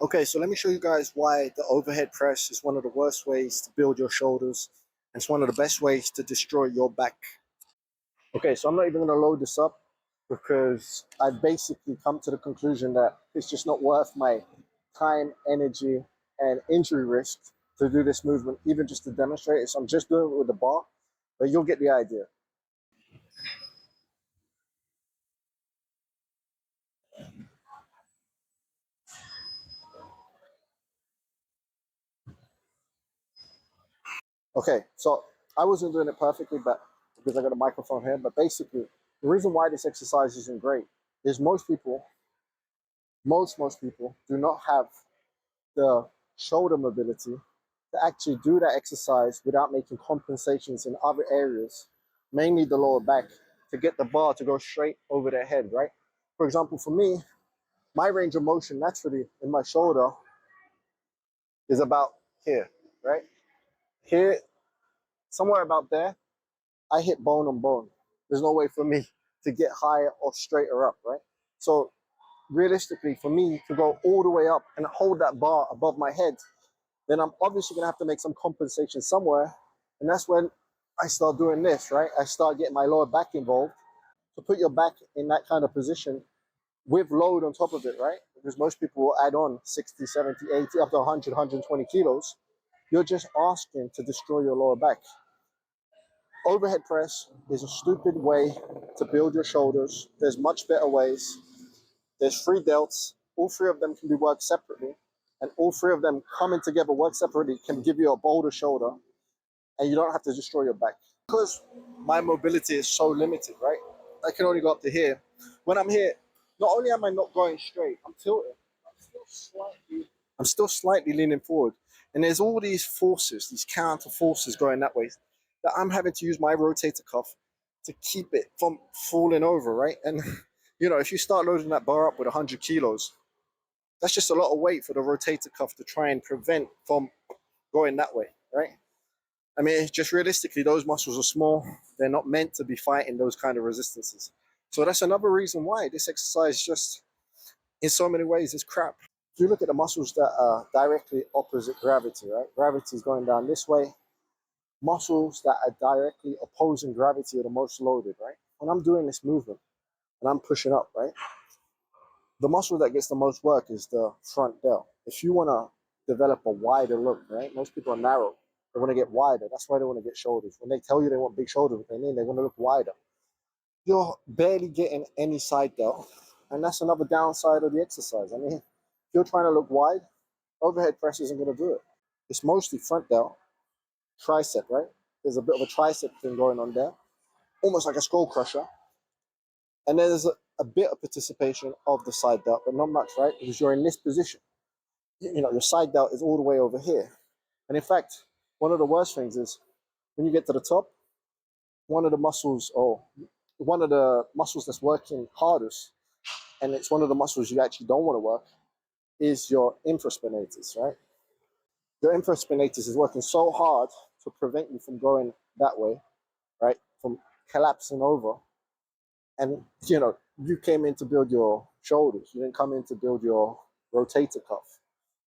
Okay, so let me show you guys why the overhead press is one of the worst ways to build your shoulders. And it's one of the best ways to destroy your back. Okay, so I'm not even going to load this up because I basically come to the conclusion that it's just not worth my time, energy, and injury risk to do this movement, even just to demonstrate it. So I'm just doing it with the bar, but you'll get the idea. Okay, so I wasn't doing it perfectly, but because I got a microphone here, but basically, the reason why this exercise isn't great is most people do not have the shoulder mobility to actually do that exercise without making compensations in other areas, mainly the lower back, to get the bar to go straight over their head, right? For example, for me, my range of motion naturally in my shoulder is about here, right? Here, somewhere about there, I hit bone on bone. There's no way for me to get higher or straighter up, right? So realistically, for me to go all the way up and hold that bar above my head, then I'm obviously going to have to make some compensation somewhere. And that's when I start doing this, right? I start getting my lower back involved. To put your back in that kind of position with load on top of it, right? Because most people will add on 60, 70, 80, up to 100, 120 kilos. You're just asking to destroy your lower back. Overhead press is a stupid way to build your shoulders. There's much better ways. There's three delts. All three of them can be worked separately. And all three of them coming together, work separately, can give you a bolder shoulder. And you don't have to destroy your back. Because my mobility is so limited, right? I can only go up to here. When I'm here, not only am I not going straight, I'm tilting. I'm still slightly leaning forward. And there's all these forces, these counter forces going that way, that I'm having to use my rotator cuff to keep it from falling over, right? And if you start loading that bar up with 100 kilos, that's just a lot of weight for the rotator cuff to try and prevent from going that way, right? I mean, just realistically, those muscles are small. They're not meant to be fighting those kind of resistances. So that's another reason why this exercise just, in so many ways, is crap. If you look at the muscles that are directly opposite gravity, right? Gravity is going down this way. Muscles that are directly opposing gravity are the most loaded, right? When I'm doing this movement and I'm pushing up, right? The muscle that gets the most work is the front delt. If you want to develop a wider look, right? Most people are narrow. They want to get wider. That's why they want to get shoulders. When they tell you they want big shoulders, they mean they want to look wider. You're barely getting any side delt. And that's another downside of the exercise. I mean, if you're trying to look wide, overhead press isn't going to do it. It's mostly front delt, tricep, right? There's a bit of a tricep thing going on there, almost like a skull crusher. And there's a bit of participation of the side delt, but not much, right? Because you're in this position. Your side delt is all the way over here. And in fact, one of the worst things is when you get to the top, one of the muscles, or one of the muscles that's working hardest, and it's one of the muscles you actually don't want to work, is your infraspinatus, right? Your infraspinatus is working so hard to prevent you from going that way, right? From collapsing over. And, you came in to build your shoulders. You didn't come in to build your rotator cuff.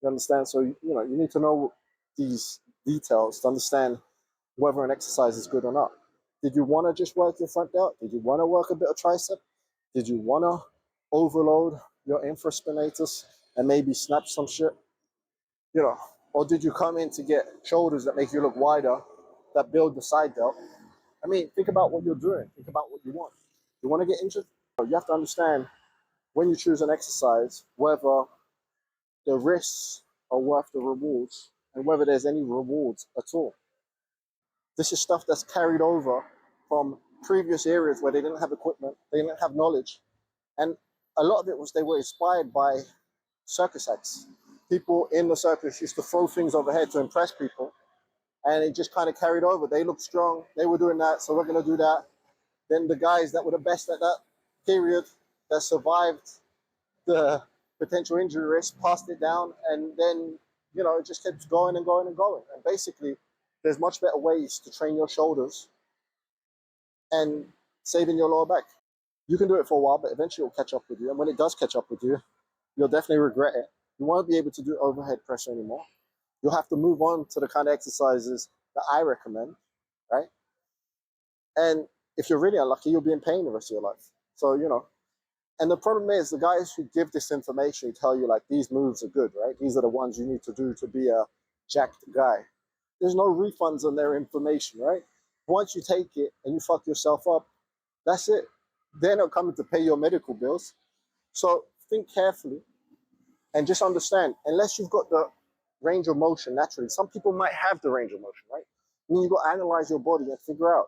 You understand? So, you need to know these details to understand whether an exercise is good or not. Did you want to just work your front delt? Did you want to work a bit of tricep? Did you want to overload your infraspinatus and maybe snap some shit? Or did you come in to get shoulders that make you look wider, that build the side delt? I mean, think about what you're doing. Think about what you want. You want to get injured? You have to understand when you choose an exercise whether the risks are worth the rewards and whether there's any rewards at all. This is stuff that's carried over from previous areas where they didn't have equipment, they didn't have knowledge. And a lot of it was they were inspired by circus acts. People in the circus used to throw things overhead to impress people, and it just kind of carried over. They looked strong, they were doing that, so we're going to do that. Then the guys that were the best at that period, that survived the potential injury risk, passed it down, and then it just kept going and going and going. And basically, there's much better ways to train your shoulders and saving your lower back. You can do it for a while, but eventually it'll catch up with you. And when it does catch up with you, you'll definitely regret it. You won't be able to do overhead pressure anymore. You'll have to move on to the kind of exercises that I recommend, right? And if you're really unlucky, you'll be in pain the rest of your life. So, and the problem is the guys who give this information tell you like these moves are good, right? These are the ones you need to do to be a jacked guy. There's no refunds on their information, right? Once you take it and you fuck yourself up, that's it. They're not coming to pay your medical bills. So think carefully and just understand, unless you've got the range of motion naturally, some people might have the range of motion, right? And you've got to analyze your body and figure out,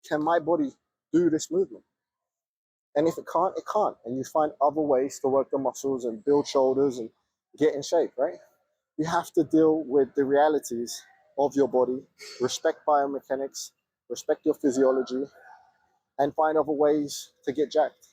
can my body do this movement? And if it can't, it can't. And you find other ways to work the muscles and build shoulders and get in shape, right? You have to deal with the realities of your body, respect biomechanics, respect your physiology, and find other ways to get jacked.